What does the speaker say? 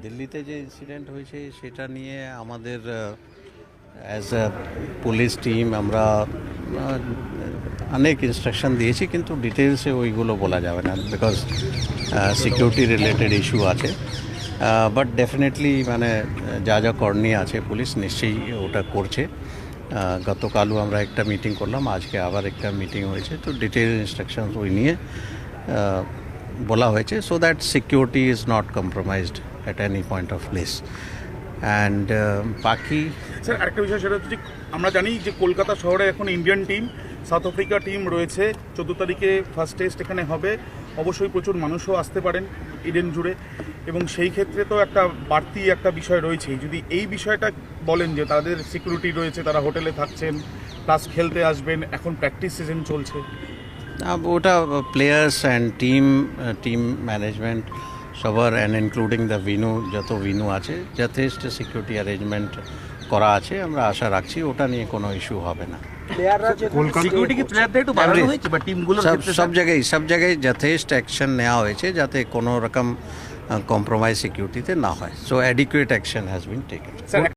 দিল্লিতে যে ইনসিডেন্ট হয়েছে সেটা নিয়ে আমাদের অ্যাজ আ পুলিশ টিম আমরা অনেক ইনস্ট্রাকশন দিয়েছি, কিন্তু ডিটেলসে ওইগুলো বলা যাবে না বিকজ সিকিউরিটি রিলেটেড ইস্যু আছে। বাট ডেফিনেটলি মানে যা যা করণীয় আছে পুলিশ নিশ্চয়ই ওটা করছে। গতকালও আমরা একটা মিটিং করলাম, আজকে আবার একটা মিটিং হয়েছে, তো ডিটেল ইনস্ট্রাকশনস ওই নিয়ে বলা হয়েছে so that security is not compromised at any point of place. And বাকি স্যার আরেকটা বিষয়, সেটা হচ্ছে আমরা জানি যে কলকাতা শহরে এখন Indian team, south Africa team রয়েছে। 14 তারিখে ফার্স্ট টেস্ট এখানে হবে, অবশ্যই প্রচুর মানুষও আসতে পারেন ইডেন জুড়ে, এবং সেই ক্ষেত্রে তো একটা বাড়তি একটা বিষয় রয়েছে। যদি এই বিষয়টা বলেন যে তাদের সিকিউরিটি রয়েছে, তারা হোটেলে থাকছেন, প্লাস খেলতে আসবেন, এখন প্র্যাকটিস সিজন চলছে, ওটা প্লেয়ার্স অ্যান্ড টিম ম্যানেজমেন্ট সবার অ্যান্ড ইনক্লুডিং দ্য ভিনু, যত ভিনু আছে যথেষ্ট সিকিউরিটি অ্যারেঞ্জমেন্ট করা আছে। আমরা আশা রাখছি ওটা নিয়ে কোনো ইস্যু হবে না। সব জায়গায় যথেষ্ট অ্যাকশন নেওয়া হয়েছে যাতে কোনো রকম কম্প্রোমাইজ সিকিউরিটিতে না হয়। So adequate action has been taken.